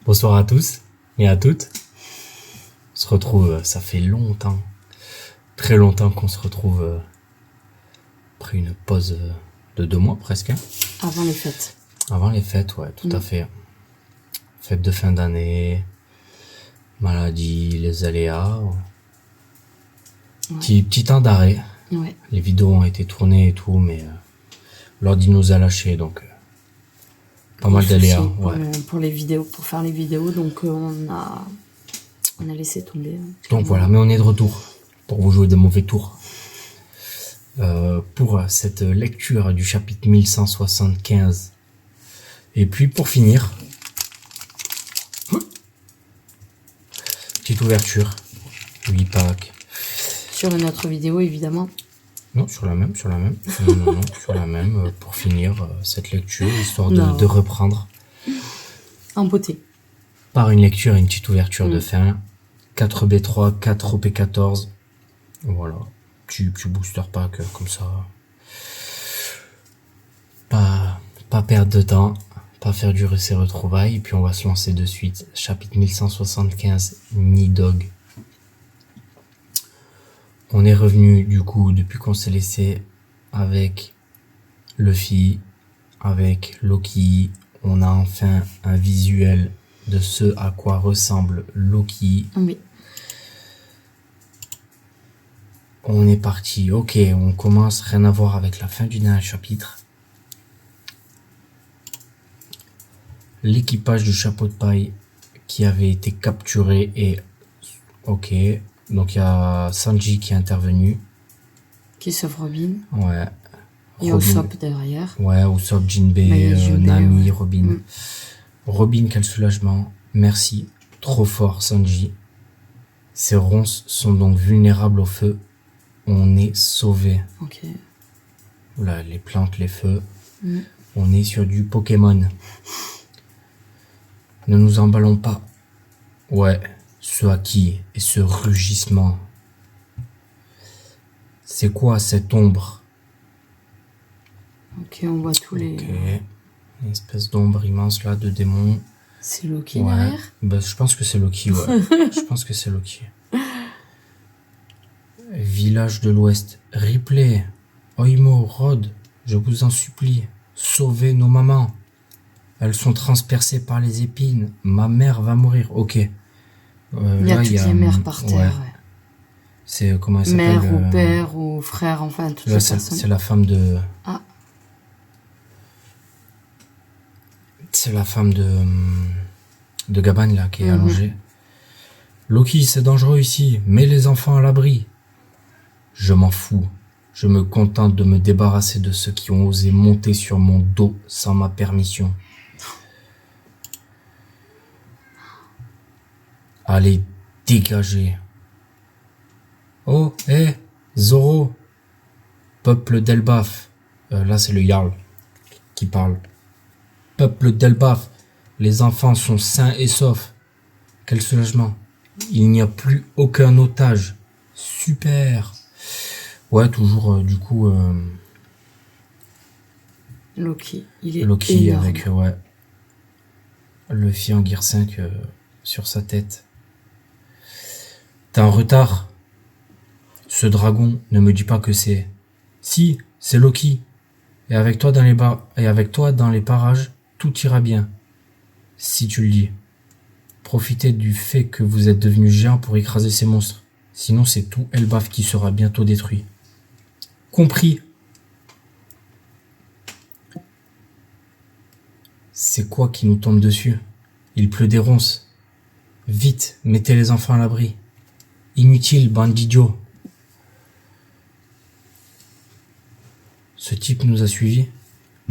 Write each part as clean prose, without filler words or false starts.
Bonsoir à tous et à toutes. On se retrouve, ça fait longtemps, très longtemps qu'on se retrouve après une pause de 2 mois presque. Avant les fêtes. Avant les fêtes, ouais, tout à fait. Fête de fin d'année, maladie, les aléas. Ouais. Petit temps d'arrêt. Ouais. Les vidéos ont été tournées et tout, mais l'ordi nous a lâché, donc pas mal d'aléas. Pour les vidéos, pour faire les vidéos, donc on a laissé tomber. Donc voilà, mais on est de retour pour vous jouer des mauvais tours. Pour cette lecture du chapitre 1175. Et puis pour finir, petite ouverture, 8 packs. Sur une autre vidéo, évidemment. Non, sur la même. Non, sur la même, pour finir cette lecture, histoire de reprendre. En beauté. Par une lecture et une petite ouverture de fin. 4B3, 4OP14. Voilà. Petit booster pack comme ça. Pas perdre de temps, pas faire durer ses retrouvailles, et puis on va se lancer de suite. Chapitre 1175, Nidhogg. On est revenu du coup depuis qu'on s'est laissé avec Luffy, avec Loki. On a enfin un visuel de ce à quoi ressemble Loki. Oui. On est parti, ok, on commence, rien à voir avec la fin du dernier chapitre. L'équipage du chapeau de paille qui avait été capturé et... Ok, donc il y a Sanji qui est intervenu. Qui sauve Robin. Ouais. Et Usopp derrière. Ouais, Usopp, Jinbei, Nami, ouais. Robin. Robin, quel soulagement. Merci, trop fort Sanji. Ces ronces sont donc vulnérables au feu. On est sauvé. Ok. Là, les plantes, les feux. On est sur du Pokémon. Ne nous emballons pas. Ouais, ce haki et ce rugissement. C'est quoi cette ombre? Ok, on voit tous les... Une espèce d'ombre immense là, de démon. C'est Loki derrière? Bah, je pense que c'est Loki, ouais. Je pense que c'est Loki. Village de l'Ouest. Ripley, Oimo, Rod, je vous en supplie, sauvez nos mamans. Elles sont transpercées par les épines. Ma mère va mourir. Ok. Il y a toutes les mères par terre. Ouais. C'est comment elle s'appelle? Mère ou père ou frère, enfin toutes les personnes. C'est la femme de... Ah. C'est la femme de Gabane là qui est allongée. Loki, c'est dangereux ici. Mets les enfants à l'abri. Je m'en fous. Je me contente de me débarrasser de ceux qui ont osé monter sur mon dos sans ma permission. Allez, dégagez. Oh, hé, Zoro. Peuple d'Elbaf. Là, c'est le Jarl qui parle. Peuple d'Elbaf, les enfants sont sains et saufs. Quel soulagement. Il n'y a plus aucun otage. Super. Ouais, toujours, du coup... Loki, il est Loki énorme. avec, Luffy en Gear 5 sur sa tête. T'es en retard. Ce dragon, ne me dis pas que c'est... Si, c'est Loki. Et avec toi dans les parages, tout ira bien. Si tu le dis. Profitez du fait que vous êtes devenu géant pour écraser ces monstres. Sinon, c'est tout Elbaf qui sera bientôt détruit. Compris. C'est quoi qui nous tombe dessus? Il pleut des ronces. Vite, mettez les enfants à l'abri. Inutile, bande d'idiots. Ce type nous a suivis.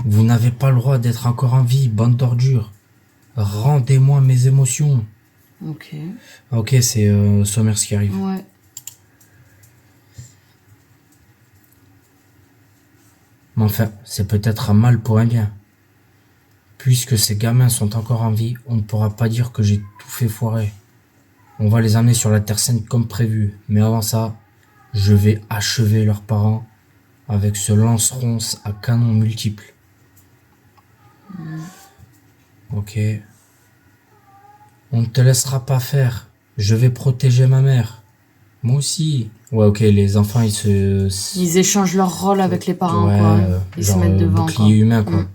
Vous n'avez pas le droit d'être encore en vie, bande d'ordures. Rendez-moi mes émotions. Ok. Ok, c'est Sommers qui arrive. Ouais. Mais enfin, c'est peut-être un mal pour un bien. Puisque ces gamins sont encore en vie, on ne pourra pas dire que j'ai tout fait foirer. On va les amener sur la Terre Sainte comme prévu. Mais avant ça, je vais achever leurs parents avec ce lance-ronce à canon multiple. Ok. On ne te laissera pas faire. Je vais protéger ma mère. Moi aussi. Ouais, ok, les enfants, Ils échangent leur rôle avec les parents, ouais, quoi. Ils se genre mettent devant, bouclier quoi. humain, quoi.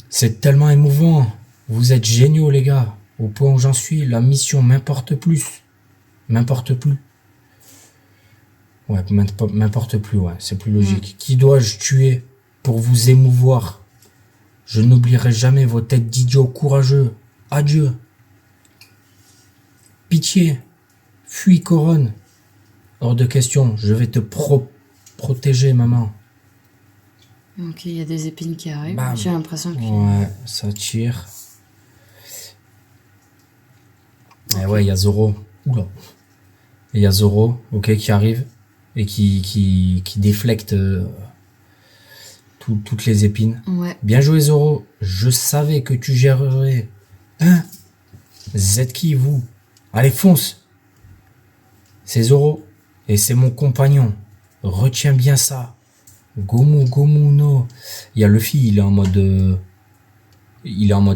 C'est tellement émouvant. Vous êtes géniaux, les gars. Au point où j'en suis, la mission m'importe plus. M'importe plus. Ouais, m'importe plus, ouais, c'est plus logique. Qui dois-je tuer pour vous émouvoir? Je n'oublierai jamais vos têtes d'idiots courageux. Adieu. Pitié. Fuis, Coronne. Hors de question, je vais te protéger, maman. Ok, il y a des épines qui arrivent. Bam. J'ai l'impression que... Ouais, ça tire. Et ouais, il y a Zoro. Oula. Il y a Zoro, ok, qui arrive et qui déflecte toutes les épines. Ouais. Bien joué, Zoro. Je savais que tu gérerais. Hein? Vous êtes qui, vous? Allez, fonce. C'est Zoro et c'est mon compagnon. Retiens bien ça. Gomu Gomu no. Il y a Luffy, il est en mode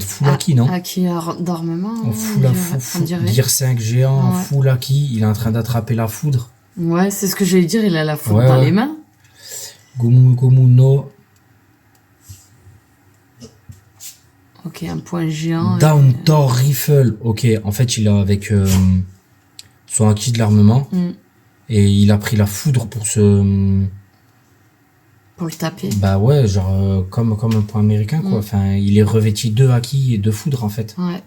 full haki, non? Haki d'armement. En full on dirait. Gear 5 géant, Ouais. full haki, il est en train d'attraper la foudre. Ouais, c'est ce que j'allais dire, il a la foudre Ouais, dans ouais. les mains. Gomu Gomu no. Ok, un point géant. Down Thor Rifle. Ok, en fait, il a avec son haki de l'armement. Et il a pris la foudre pour se... Pour le taper. Bah ouais, genre comme un point américain, quoi. Enfin, il est revêti de haki et de foudre, en fait. Ouais.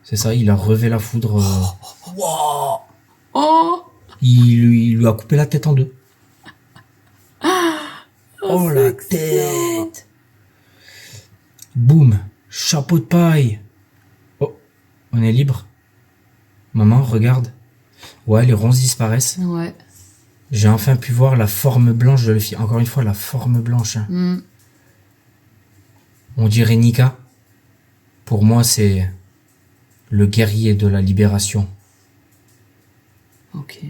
C'est ça, il a relevé la foudre. Oh Il lui a coupé la tête en deux. Oh, la tête! Boum! Chapeau de paille! Oh, on est libre. Maman, regarde. Ouais, les ronces disparaissent. Ouais. J'ai enfin pu voir la forme blanche de Luffy. Encore une fois, la forme blanche. Hein. On dirait Nika. Pour moi, c'est le guerrier de la libération. Ok.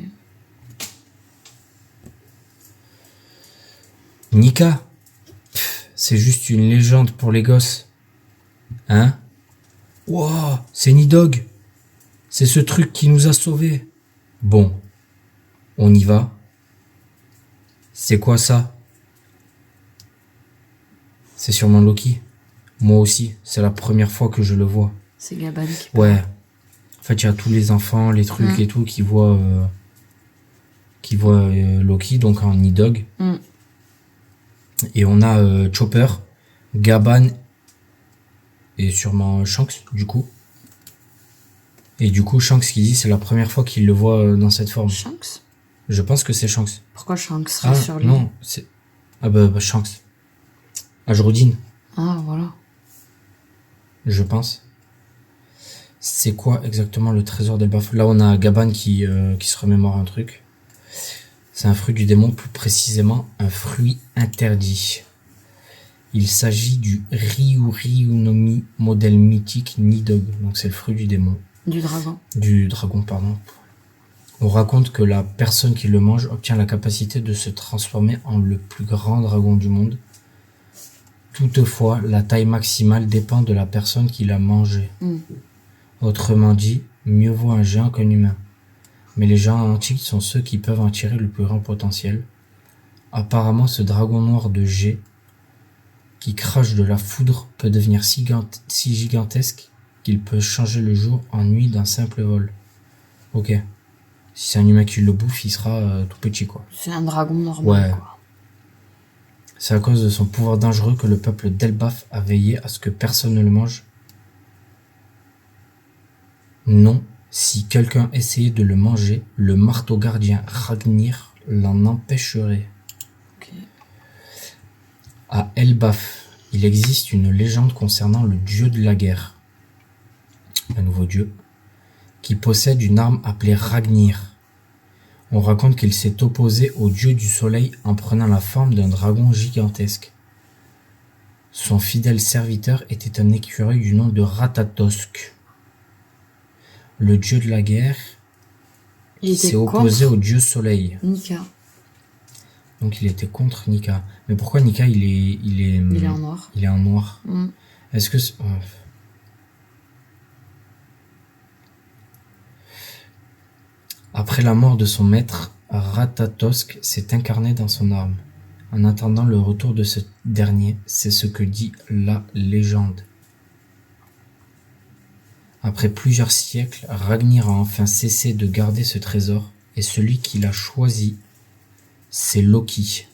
Nika, c'est juste une légende pour les gosses. Hein? Wow, c'est Nidog. C'est ce truc qui nous a sauvés. Bon, on y va. C'est quoi ça? C'est sûrement Loki. Moi aussi, c'est la première fois que je le vois. C'est Gaban qui parle. Ouais. En fait, il y a tous les enfants, les trucs et tout qui voient Loki, donc en Nidog. Et on a Chopper, Gaban et sûrement Shanks, du coup. Et du coup, Shanks qui dit c'est la première fois qu'il le voit dans cette forme. Shanks? Je pense que c'est Shanks. Pourquoi Shanks serait sur lui? Non, c'est... Ah bah Shanks. Ajrodine, Ah, voilà. je pense. C'est quoi exactement le trésor d'Elbaf? Là, on a Gaban qui se remémore un truc. C'est un fruit du démon, plus précisément un fruit interdit. Il s'agit du Ryuryunomi modèle mythique Nidog. Donc c'est le fruit du démon. Du dragon. Du dragon, pardon. On raconte que la personne qui le mange obtient la capacité de se transformer en le plus grand dragon du monde. Toutefois, la taille maximale dépend de la personne qui l'a mangé. Autrement dit, mieux vaut un géant qu'un humain. Mais les géants antiques sont ceux qui peuvent en tirer le plus grand potentiel. Apparemment, ce dragon noir de G, qui crache de la foudre, peut devenir si gigantesque qu'il peut changer le jour en nuit d'un simple vol. Ok. Si c'est un humain qui le bouffe, il sera tout petit, quoi. C'est un dragon normal, Ouais. quoi. C'est à cause de son pouvoir dangereux que le peuple d'Elbaf a veillé à ce que personne ne le mange. Non, si quelqu'un essayait de le manger, le marteau gardien Ragnir l'en empêcherait. Ok. À Elbaf, il existe une légende concernant le dieu de la guerre, un nouveau dieu, qui possède une arme appelée Ragnir. On raconte qu'il s'est opposé au dieu du soleil en prenant la forme d'un dragon gigantesque. Son fidèle serviteur était un écureuil du nom de Ratatosk. Le dieu de la guerre Il s'est était opposé contre au dieu soleil. Nika. Donc il était contre Nika. Mais pourquoi Nika il est Il est en noir. Il est en noir. Est-ce que Après la mort de son maître, Ratatosk s'est incarné dans son arme. En attendant le retour de ce dernier, c'est ce que dit la légende. Après plusieurs siècles, Ragnir a enfin cessé de garder ce trésor, et celui qui l'a choisi, c'est Loki.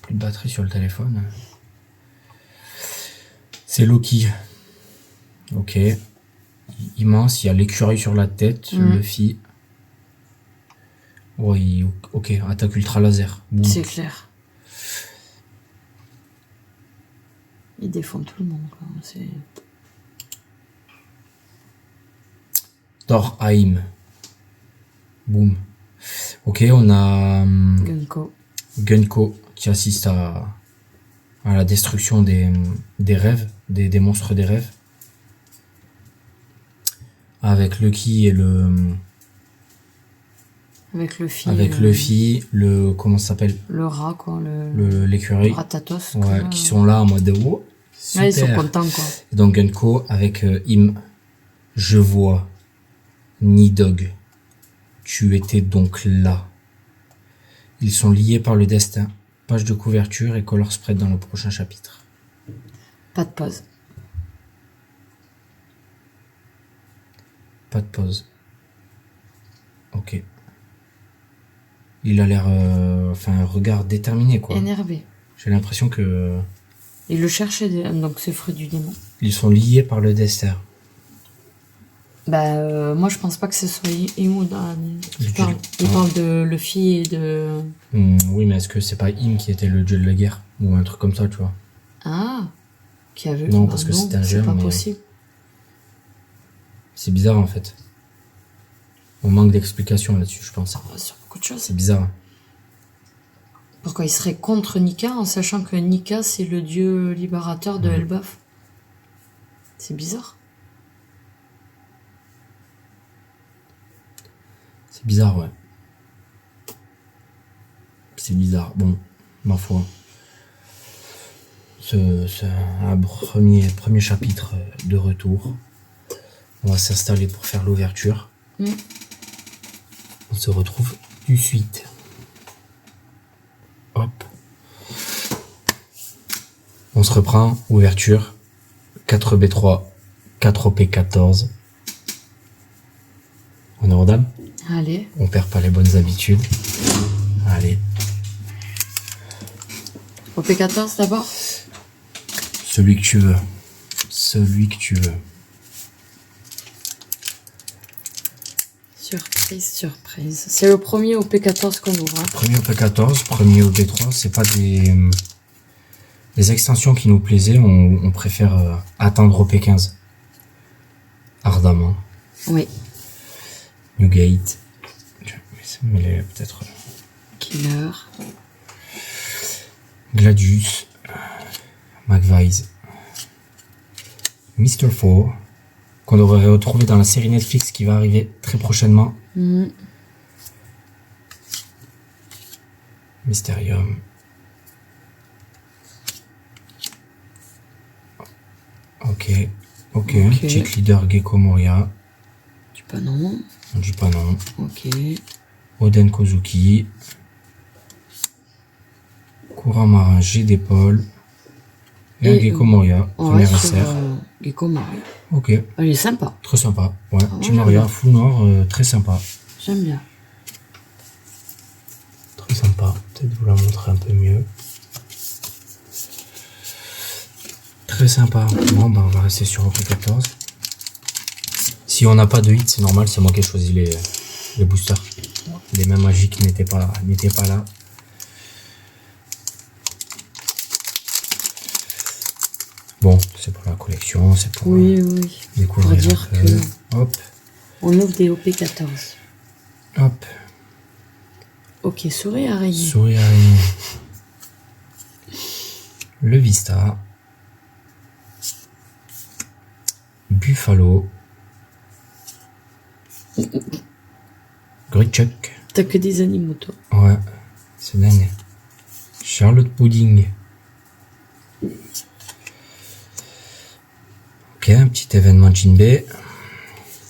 Plus de batterie sur le téléphone. C'est Loki. Ok. Immense, il y a l'écureuil sur la tête, Luffy. Ouais, ok, attaque ultra laser. Boum. C'est clair. Il défend tout le monde, quoi. C'est... Thorheim. Boum. Ok, on a Gunko qui assiste à la destruction des rêves, des monstres des rêves. Avec Lucky et Avec Luffy, comment ça s'appelle? Le rat, quoi. L'écureuil. Le Ratatos. Ouais, qui sont là en mode oh, super. Ouais, ils sont contents, quoi. Et donc Gunko avec Im. Je vois. Nidog. Tu étais donc là. Ils sont liés par le destin. Page de couverture et color spread dans le prochain chapitre. Pas de pause. Pas de pause. Ok. Il a l'air... un regard déterminé, quoi. Énervé. J'ai l'impression que... Il le cherchait, donc c'est fruit du démon. Ils sont liés par le destin. Bah, moi, je pense pas que ce soit Im qui parle. Il parle de Luffy et de... oui, mais est-ce que c'est pas Im qui était le dieu de la guerre? Ou un truc comme ça, tu vois? Ah, qui a vu? Non, parce que c'est un géant, c'est pas mais... possible. C'est bizarre, en fait. On manque d'explications là-dessus, je pense. Sur beaucoup de choses. C'est bizarre. Pourquoi il serait contre Nika en sachant que Nika c'est le dieu libérateur de Elbaf? C'est bizarre. C'est bizarre, ouais. C'est bizarre. Bon, ma foi. C'est un premier chapitre de retour. On va s'installer pour faire l'ouverture. On se retrouve tout de suite. Hop. On se reprend. Ouverture. 4B3. 4OP14. Honneur aux dames. Allez. On perd pas les bonnes habitudes. Allez. OP14 d'abord. Celui que tu veux. Celui que tu veux. Surprise, surprise. C'est le premier OP14 qu'on ouvre. Premier OP14, premier OP3, c'est pas des extensions qui nous plaisaient, on préfère attendre OP15. Ardemment. Oui. Newgate. Mais peut-être. Killer. Gladius. McVise. Mr. Four. Qu'on devrait retrouver dans la série Netflix qui va arriver très prochainement. Mysterium. Ok. Check leader Gecko Moria. Du pas non. On dit pas non. Ok. Oden Kozuki. Courant marin G d'épaule. Et un Gecko Moria. Premier SR. Gecko Moria. Ok. Il est sympa. Très sympa. Ouais. Ah, Team Moria, full noir, très sympa. J'aime bien. Très sympa. Peut-être vous la montrer un peu mieux. Très sympa. Bon, ben on va rester sur OP14. Si on n'a pas de hit, c'est normal, c'est moi qui ai choisi les boosters. Les mains magiques n'étaient pas là. Bon, c'est pour la collection, c'est pour découvrir. Pour dire que hop. On ouvre des OP14. Hop. Ok, souris araignée. Souris araignée. Le Vista. Buffalo. Grichuk. T'as que des animaux, toi. Ouais, c'est dingue. Charlotte Pudding. Ok, un petit événement Jinbei.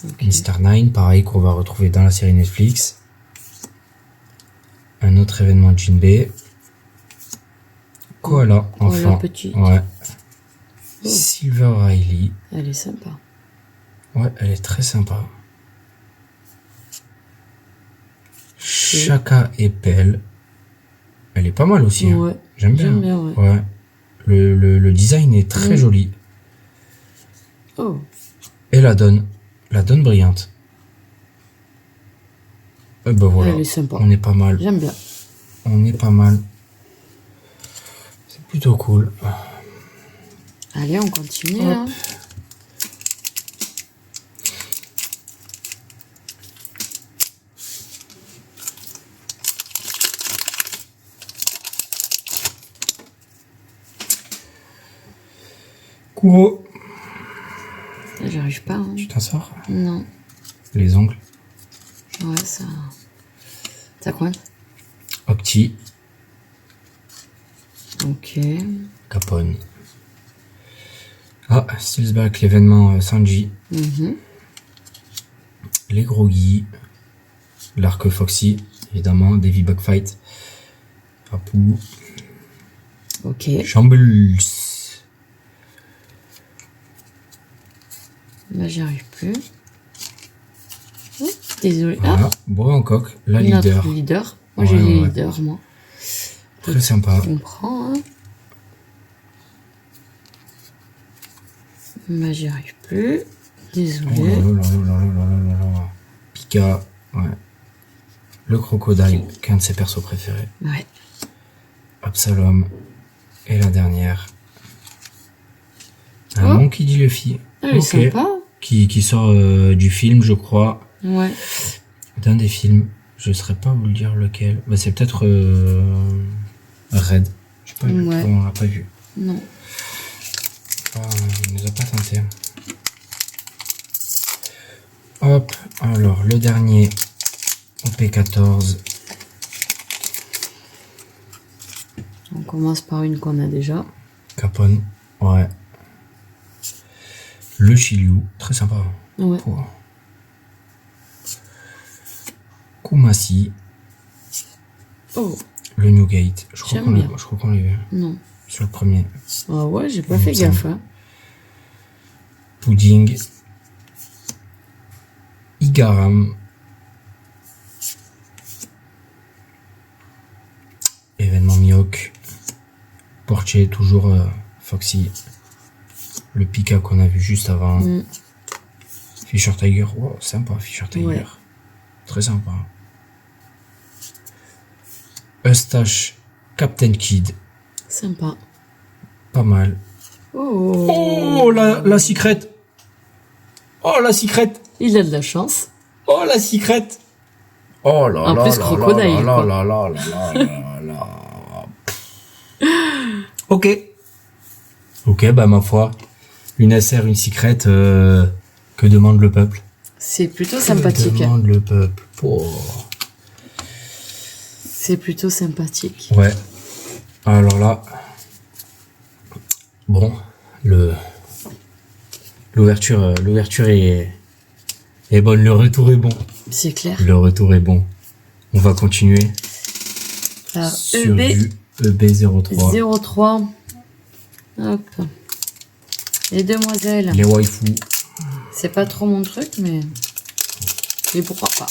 Ok. Mr. Nine, pareil, qu'on va retrouver dans la série Netflix. Un autre événement de Jinbei. Koala, Koala enfin. petite. Ouais. Oh. Silver Riley. Elle est sympa. Ouais, elle est très sympa. Chaka et Pelle. Elle est pas mal aussi. Hein. Ouais. J'aime bien. J'aime bien, ouais. Ouais. Le design est très joli. Oh. Et la donne brillante. Et ben voilà. Elle est sympa. On est pas mal. J'aime bien. On est pas mal. C'est plutôt cool. Allez, on continue. Hop. Hein. Kuro. J'arrive pas. Hein. Tu t'en sors? Non. Les ongles. Ouais, ça. Ça coince. Octi. Ok. Capone. Ah, Steelsback, l'événement Sanji. Mhm. Les Groggy. L'arc Foxy, évidemment. Davy Bugfight. Apu. Ok. Shambles. Là, j'y arrive plus. Désolé. Ah, Voilà. Bois en coque, la notre leader. leader. Moi, Ouais, j'ai les ouais. leaders, moi. Très sympa. Je comprends, hein. Bah, j'y arrive plus. Oh Désolé. là là là là là là là là. Pika, ouais. Le crocodile, qu'un de ses persos préférés. Ouais. Absalom. Et la dernière. Un Oh. Monkey D. Luffy. Elle est sympa. Qui sort du film, je crois. Ouais. D'un des films. Je ne saurais pas vous le dire lequel. Bah, c'est peut-être Red. Je sais pas, Ouais. on l'a pas vu. Non. Ah, on nous a pas tenté. Hop, alors le dernier OP14. On commence par une qu'on a déjà. Capone, ouais. Le Shiryu, très sympa. Ouais. Oh. Kumasi, Oh, le Newgate. Je crois J'aime bien. qu'on l'a vu non. sur le premier. Ah ouais, j'ai pas Il fait me semble. gaffe. Hein. Pudding. Igaram. Événement Mihawk. Portier, toujours Foxy. Le Pika qu'on a vu juste avant. Mm. Fisher Tiger. Wow, sympa, Fisher Tiger. Ouais. Très sympa. Eustache, Captain Kid. Sympa. Pas mal. Oh. Oh, la secrète. Oh, la secrète. Il a de la chance. Oh, la secrète. Oh là En là plus, là crocodile, là quoi. là là là là là là. Ok. Ok, bah ma foi. Une SR, une secrète, que demande le peuple? C'est plutôt Que sympathique. demande le peuple? Oh. C'est plutôt sympathique. Ouais. Alors là, bon, l'ouverture est bonne, le retour est bon. C'est clair. Le retour est bon. On va continuer Alors, sur EB du EB03. 03. Hop. Les demoiselles. Les waifus. C'est pas trop mon truc, mais pourquoi pas.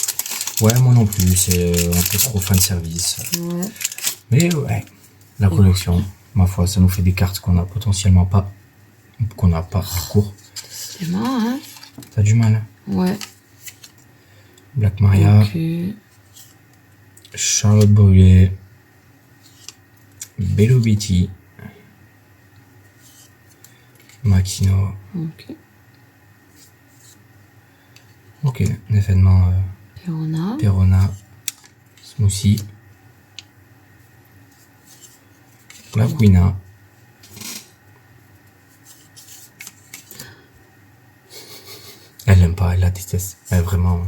Ouais, moi non plus, c'est un peu trop fan service. Ouais. Mais ouais, la collection, ma foi, ça nous fait des cartes qu'on a potentiellement pas, qu'on n'a pas tout court. C'est marrant, hein. T'as du mal. Ouais. Black Maria, Ok. Charlotte Brûlé, Bello Betty, Makino. Ok. Ok, un événement Et on a. Perona, Smoothie, la Quina. Elle l'aime pas, elle la déteste. Elle vraiment.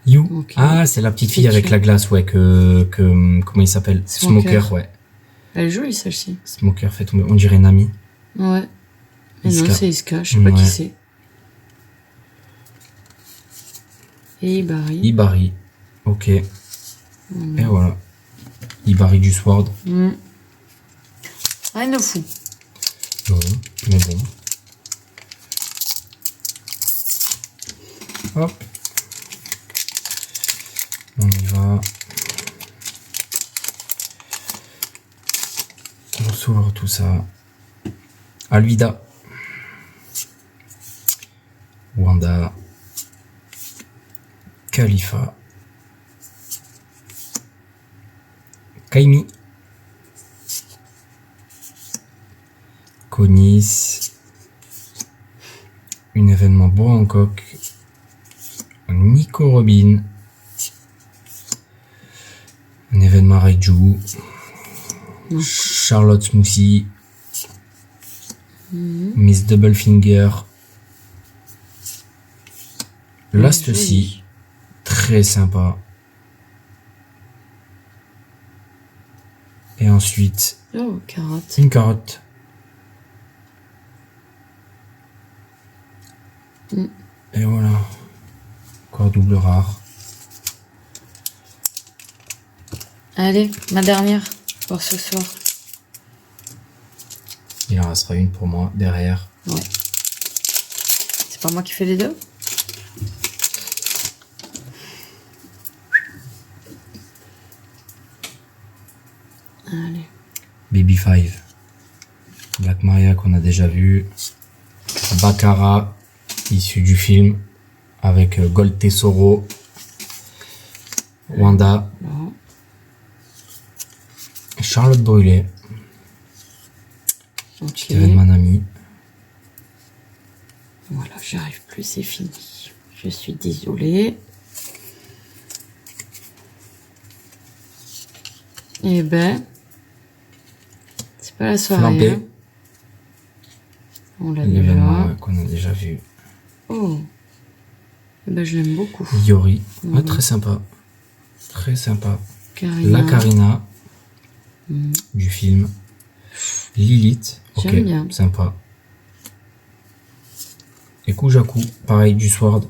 You. Ok. Ah, c'est la petite fille Pikachu. avec la glace, ouais, comment il s'appelle? Smoker. Smoker, ouais. Elle est jolie celle-ci. Smoker fait tomber. On dirait Nami. Ouais. Mais non, Iska. c'est Iska. Je sais pas Ouais. qui c'est. Et Ibari. Ibari. Ok. Et voilà. Ibari du Sword. Rien de fou. Non, mais bon. Hop. On y va. On s'ouvre tout ça. Alvida. Wanda. Khalifa. Kaimi. Konis. Un événement beau en coq. Nico Robin. Un événement Raiju. Charlotte Smoothie. Miss Doublefinger. Last Sea. Très sympa. Et ensuite, Oh, carotte. une carotte. Et voilà. Encore double rare. Allez, ma dernière pour ce soir. Il en restera une pour moi derrière. Ouais. C'est pas moi qui fais les deux? Allez. Baby Five. Black Maria qu'on a déjà vu. Baccarat, issu du film. Avec Gold Tesoro. Wanda. Bon. Charlotte Brûlé. Ok. Petit événement ami. Voilà, j'y arrive plus, c'est fini. Je suis désolée. Eh ben, c'est pas la soirée. Flambé. Hein. On l'a L'événement déjà. qu'on a déjà vu. Oh. Eh ben, je l'aime beaucoup. Yori. Ouais, très sympa. Très sympa. Karina. La Karina. Du film. Lilith. Ok, J'aime bien. sympa. Et Kujaku, pareil, du Sword.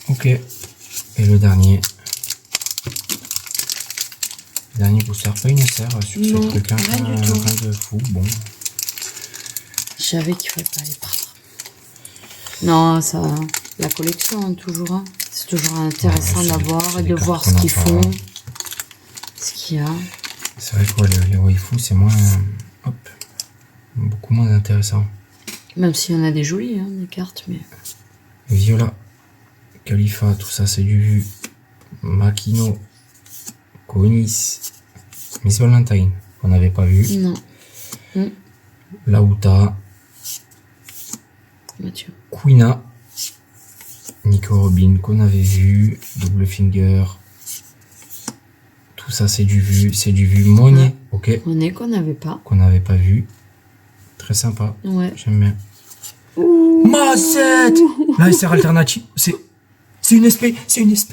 Ok. Et le dernier. Dernier booster, pas une SR sur Non, ce truc, hein, rien du tout. rien de fou. Bon, Je savais qu'il fallait pas les prendre. Non, ça, la collection, hein, toujours. Hein. C'est toujours intéressant Ouais, c'est d'avoir et des de cartes voir qu'on ce a qu'ils pas. font. Ce qu'il y a. c'est vrai que les waifus, c'est moins. Hop. Beaucoup moins intéressant. Même s'il y en a des jolies, hein, des cartes, mais. Viola, Khalifa, tout ça c'est du vu. Makino, Konis, Miss Valentine, qu'on n'avait pas vu. Non. Lauta, Mathieu. Quina, Nico Robin, qu'on avait vu. Double Finger. Tout ça c'est du vu. C'est du vu. Monnier, ok. On est qu'on n'avait pas. Qu'on n'avait pas vu. Très sympa. Ouais. J'aime bien. Massette. La SR alternative. C'est une SP. C'est une SP.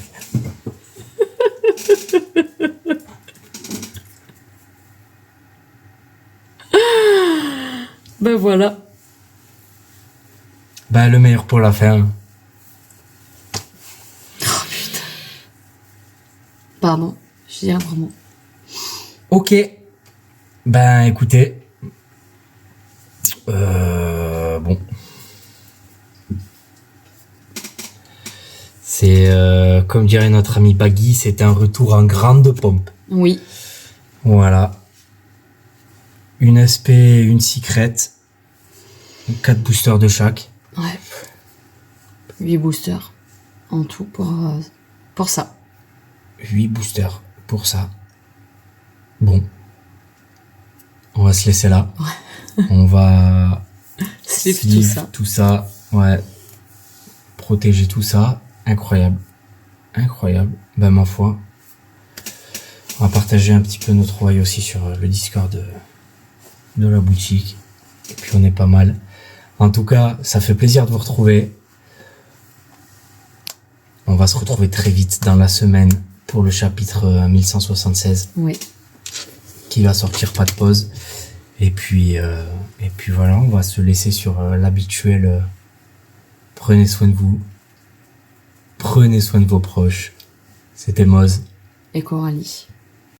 Ben voilà. Bah, le meilleur pour la fin. Oh putain. Pardon. Je dis vraiment. Ok. Ben, écoutez. Bon. C'est, comme dirait notre ami Baggy, c'est un retour en grande pompe. Oui. Voilà. Une SP, une secret. 4 boosters de chaque. Ouais. 8 boosters. En tout pour ça. 8 boosters pour ça. Bon. On va se laisser là. On va Slip tout sleeve ça. tout ça. Ouais. Protéger tout ça. Incroyable. Incroyable. Ben, ma foi. On va partager un petit peu nos trouvailles aussi sur le Discord de la boutique. Et puis on est pas mal. En tout cas, ça fait plaisir de vous retrouver. On va se retrouver très vite dans la semaine pour le chapitre 1176 Oui. qui va sortir, pas de pause. Et puis voilà, on va se laisser sur l'habituel Prenez soin de vous. Prenez soin de vos proches. C'était Moz. Et Coralie.